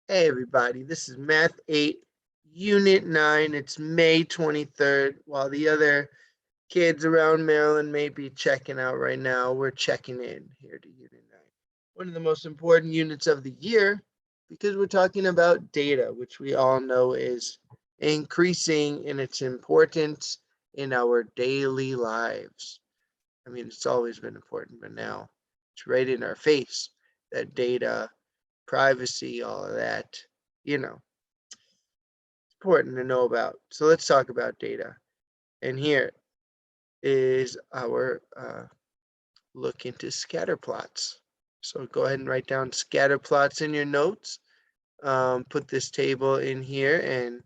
Hey everybody, this is Math 8, Unit 9. It's May 23rd. While the other kids around Maryland may be checking out right now, we're checking in here to Unit 9. One of the most important units of the year because we're talking about data, which we all know is increasing in its importance in our daily lives. I mean, it's always been important, but now it's right in our face that data, privacy, all of that, it's important to know about. So let's talk about data. And here is our look into scatter plots. So go ahead and write down scatter plots in your notes. Put this table in here and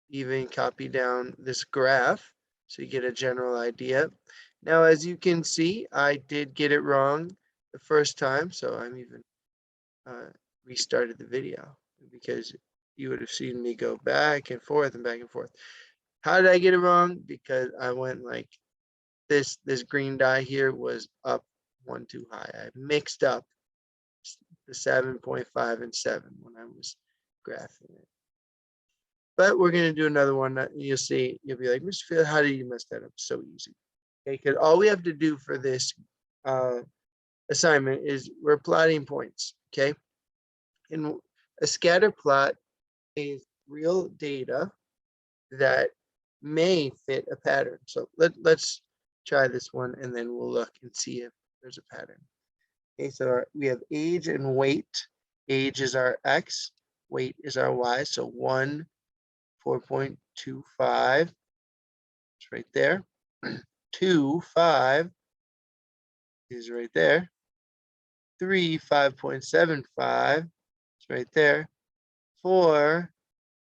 even copy down this graph so you get a general idea. Now, as you can see, I did get it wrong the first time, so I'm even restarted the video because you would have seen me go back and forth and back and forth. How did I get it wrong? Because I went like this green die here was up one too high. I mixed up the 7.5 and 7 when I was graphing it. But we're going to do another one. You'll see, you'll be like, Mr. Field, how did you mess that up? So easy. Okay, because all we have to do for this assignment is we're plotting points. Okay. And a scatter plot is real data that may fit a pattern. So let's try this one and then we'll look and see if there's a pattern. Okay, so we have age and weight. Age is our X, weight is our Y. So 1, 4.25, it's right there. 2, 5 is right there. 3, 5.75, it's right there. 4,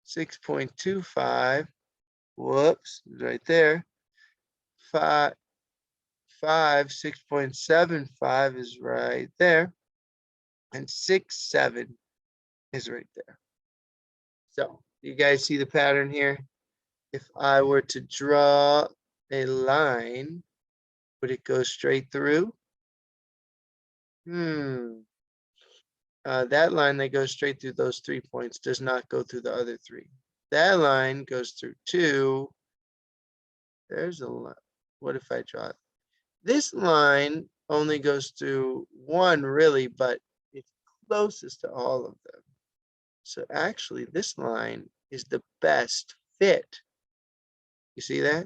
6.25, whoops, right there. 5, 6.75 is right there. And 6, 7 is right there. So you guys see the pattern here? If I were to draw a line, would it go straight through? That line that goes straight through those 3 points does not go through the other 3. That line goes through 2. There's a line. What if I draw it? This line only goes through 1 really, but it's closest to all of them. So actually this line is the best fit. You see that?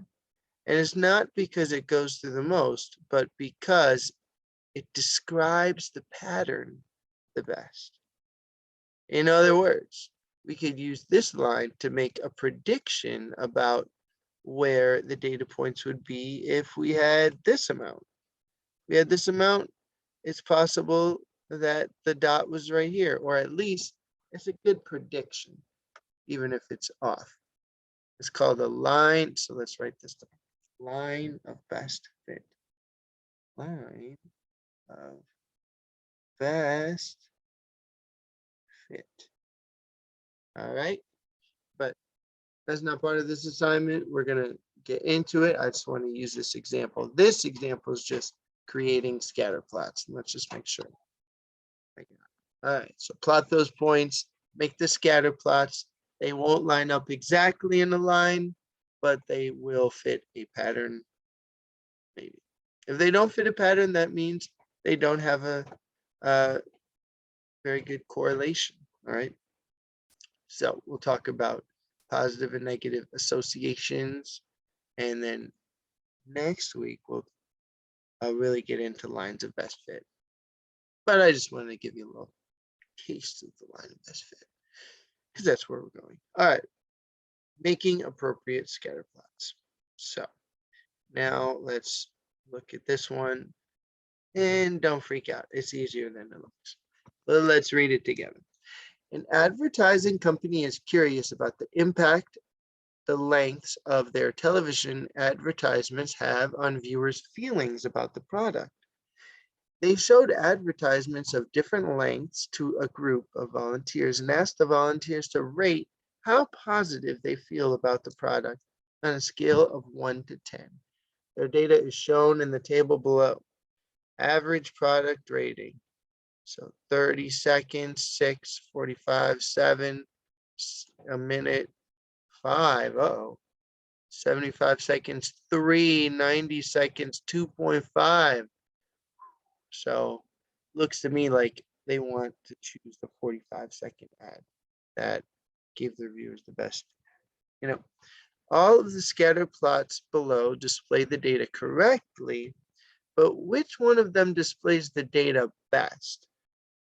And it's not because it goes through the most, but because it describes the pattern the best. In other words, we could use this line to make a prediction about where the data points would be if we had this amount. If we had this amount, it's possible that the dot was right here, or at least it's a good prediction, even if it's off. It's called a line. So let's write this down. Line of best fit. Line of best fit. All right. But that's not part of this assignment. We're going to get into it. I just want to use this example. This example is just creating scatter plots. Let's just make sure. All right. So plot those points, make the scatter plots. They won't line up exactly in a line, but they will fit a pattern. Maybe. If they don't fit a pattern, that means they don't have a very good correlation. All right. So we'll talk about positive and negative associations. And then next week, we'll really get into lines of best fit. But I just wanted to give you a little taste of the line of best fit because that's where we're going. All right. Making appropriate scatter plots. So now let's look at this one. And don't freak out. It's easier than it looks. Well, let's read it together. An advertising company is curious about the impact the lengths of their television advertisements have on viewers' feelings about the product. They showed advertisements of different lengths to a group of volunteers and asked the volunteers to rate how positive they feel about the product on a scale of 1 to 10. Their data is shown in the table below. Average product rating. So 30 seconds, 6, 45, 7, a minute, 5, 75 seconds, 3, 90 seconds, 2.5. So looks to me like they want to choose the 45-second ad. That gave the viewers the best. All of the scatter plots below display the data correctly, but which one of them displays the data best?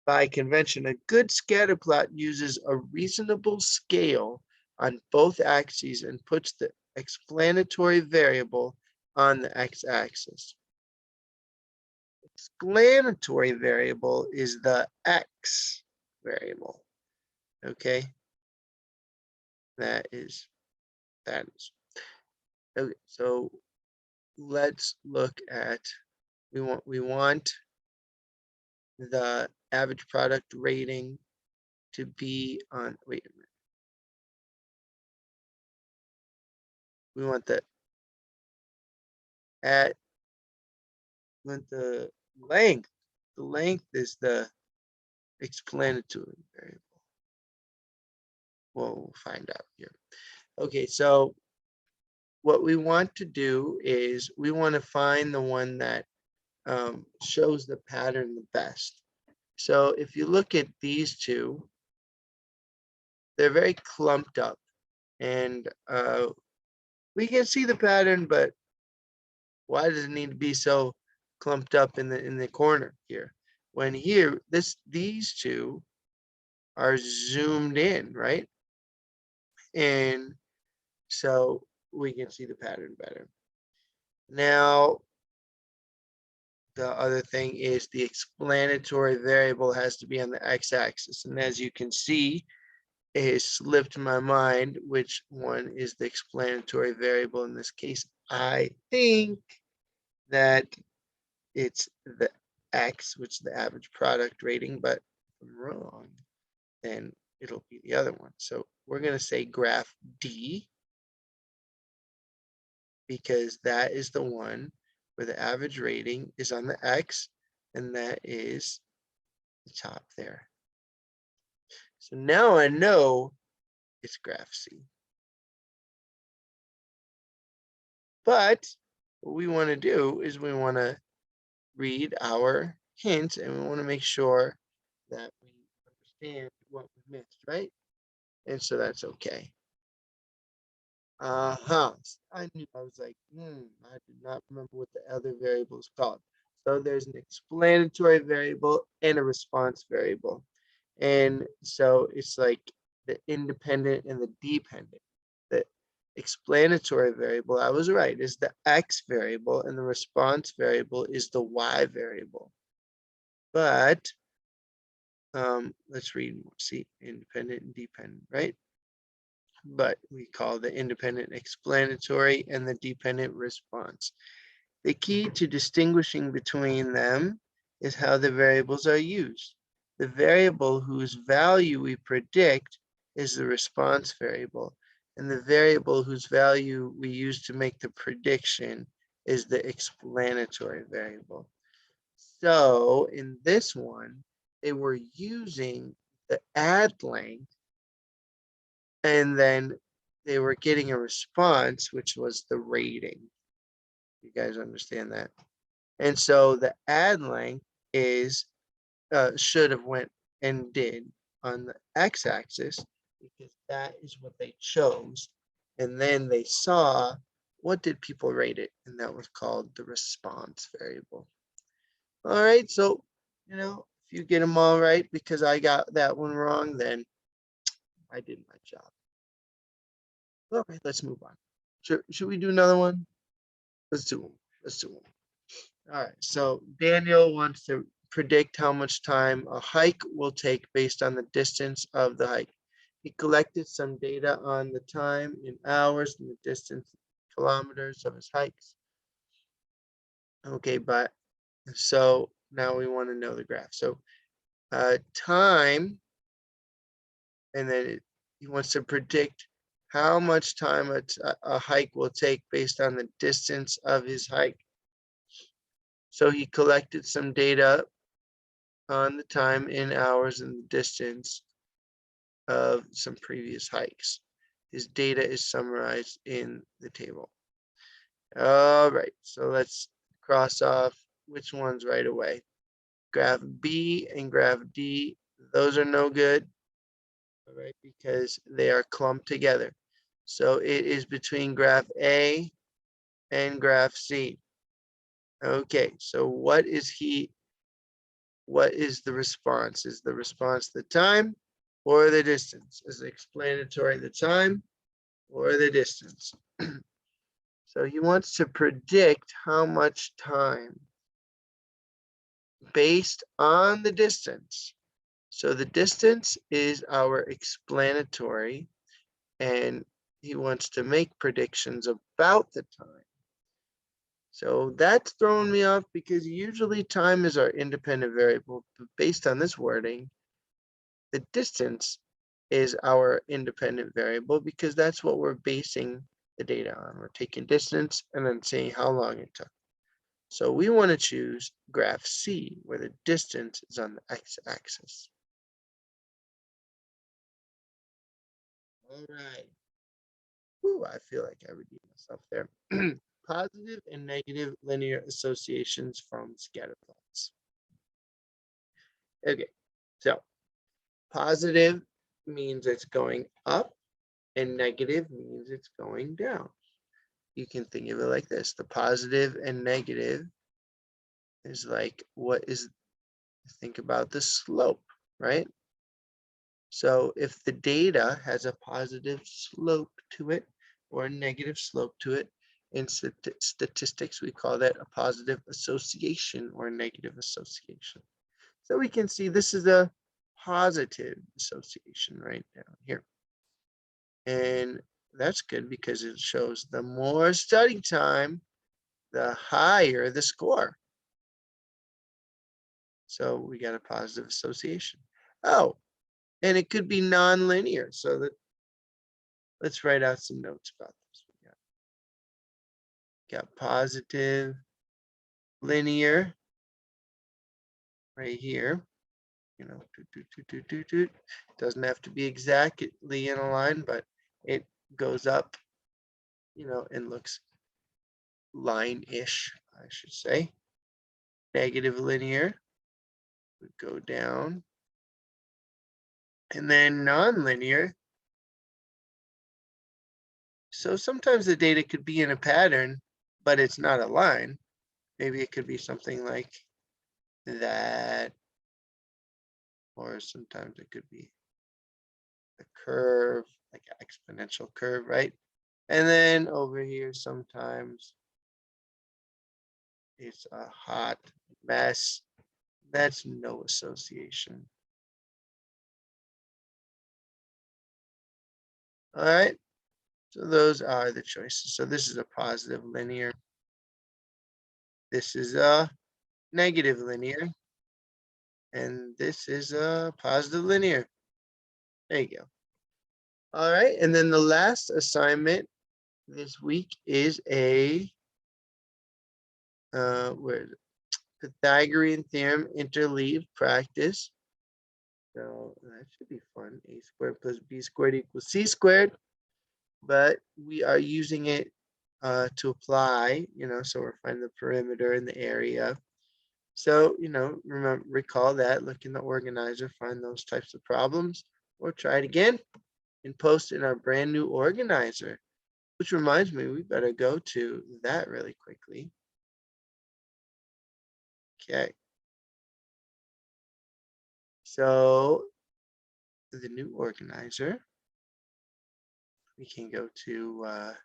By convention, a good scatter plot uses a reasonable scale on both axes and puts the explanatory variable on the x-axis. Explanatory variable is the x variable. Okay, that is. Okay, so let's look at, we want the average product rating to be on, wait a minute. We want the length. The length is the explanatory variable. We'll find out here. Okay, so what we want to do is we want to find the one that shows the pattern the best. So if you look at these two, they're very clumped up, and we can see the pattern, but why does it need to be so clumped up in the corner here? When here, these two are zoomed in, right? And so we can see the pattern better. Now, the other thing is the explanatory variable has to be on the x-axis. And as you can see, it has slipped my mind which one is the explanatory variable in this case. I think that it's the x, which is the average product rating, but if I'm wrong, then it'll be the other one. So we're going to say graph D, because that is the one where the average rating is on the x, and that is the top there. So now I know it's graph C. But what we want to do is we want to read our hint, and we want to make sure that we understand what we missed, right? And so that's okay. I knew, I was like, I did not remember what the other variable is called. So there's an explanatory variable and a response variable. And so it's like the independent and the dependent. The explanatory variable, I was right, is the x variable, and the response variable is the y variable. But let's read more. See, independent and dependent, right? But we call the independent explanatory and the dependent response. The key to distinguishing between them is how the variables are used. The variable whose value we predict is the response variable, and the variable whose value we use to make the prediction is the explanatory variable. So in this one, they were using the ad length, and then they were getting a response, which was the rating. You guys understand that? And so the ad length is should have went and did on the x-axis, because that is what they chose. And then they saw, what did people rate it? And that was called the response variable. All right, so, if you get them all right because I got that one wrong, then I did my job. All right, let's move on. Should we do another one? Let's do one. Let's do one. All right, so Daniel wants to predict how much time a hike will take based on the distance of the hike. He collected some data on the time in hours and the distance in kilometers of his hikes. Okay, but so now we want to know the graph. So time, and then he wants to predict how much time a hike will take based on the distance of his hike. So he collected some data on the time in hours and the distance of some previous hikes. His data is summarized in the table. All right, so let's cross off which ones right away. Graph B and graph D, those are no good, all right, because they are clumped together. So it is between graph A and graph C. Okay, so what is the response? Is the response the time or the distance? Is explanatory the time or the distance? So he wants to predict how much time based on the distance. So the distance is our explanatory, and he wants to make predictions about the time. So that's throwing me off because usually time is our independent variable. But based on this wording, the distance is our independent variable because that's what we're basing the data on. We're taking distance and then seeing how long it took. So we want to choose graph C, where the distance is on the x-axis. All right. Ooh, I feel like I redeemed myself there. Positive and negative linear associations from scatter plots. Okay, so positive means it's going up and negative means it's going down. You can think of it like this. The positive and negative is like think about the slope, right? So if the data has a positive slope to it or a negative slope to it, in statistics, we call that a positive association or a negative association. So we can see this is a positive association right down here. And that's good because it shows the more study time, the higher the score. So we got a positive association. Oh, and it could be nonlinear. So that let's write out some notes about this. We got positive, linear right here. You know, doesn't have to be exactly in a line, but it goes up, you know, and looks line-ish, I should say. Negative linear would go down. And then nonlinear. So sometimes the data could be in a pattern, but it's not a line. Maybe it could be something like that, or sometimes it could be a curve, like an exponential curve, right? And then over here, sometimes it's a hot mess. That's no association. All right, so those are the choices. So this is a positive linear. This is a negative linear. And this is a positive linear. There you go. All right, and then the last assignment this week is a where is it? Pythagorean theorem interleaved practice. So that should be fun. A squared plus b squared equals c squared. But we are using it to apply, you know, so we're finding the perimeter and the area. So, you know, recall that, look in the organizer, find those types of problems, or try it again and post in our brand new organizer, which reminds me, we better go to that really quickly. Okay. So the new organizer, we can go to, let's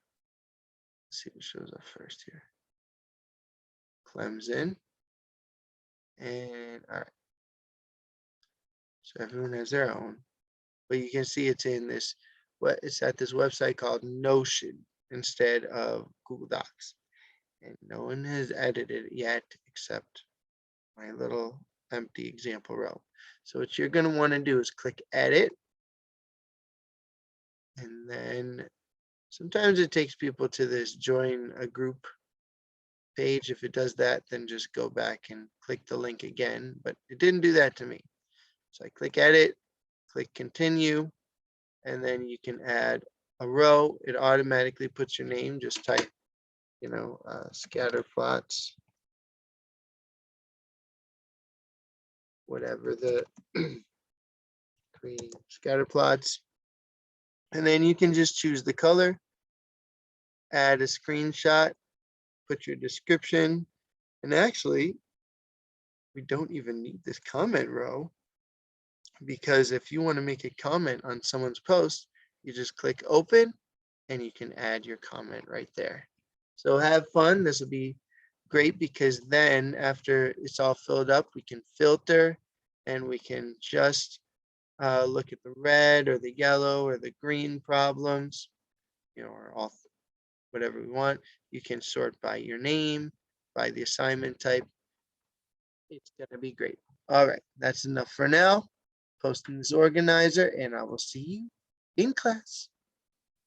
see what shows up first here. Clemson. And all right. So everyone has their own. But you can see it's in this, it's at this website called Notion instead of Google Docs. And no one has edited it yet except my little empty example row. So what you're going to want to do is click edit. And then sometimes it takes people to this join a group page. If it does that, then just go back and click the link again, but it didn't do that to me. So I click edit, click continue, and then you can add a row. It automatically puts your name. Just type, scatter plots, whatever the creating scatter plots. And then you can just choose the color, add a screenshot, put your description, and actually, we don't even need this comment row, because if you want to make a comment on someone's post, you just click open and you can add your comment right there. So have fun. This will be great, because then after it's all filled up, we can filter and we can just look at the red or the yellow or the green problems, or all whatever we want. You can sort by your name, by the assignment type. It's going to be great. All right, that's enough for now. Posting this organizer, and I will see you in class.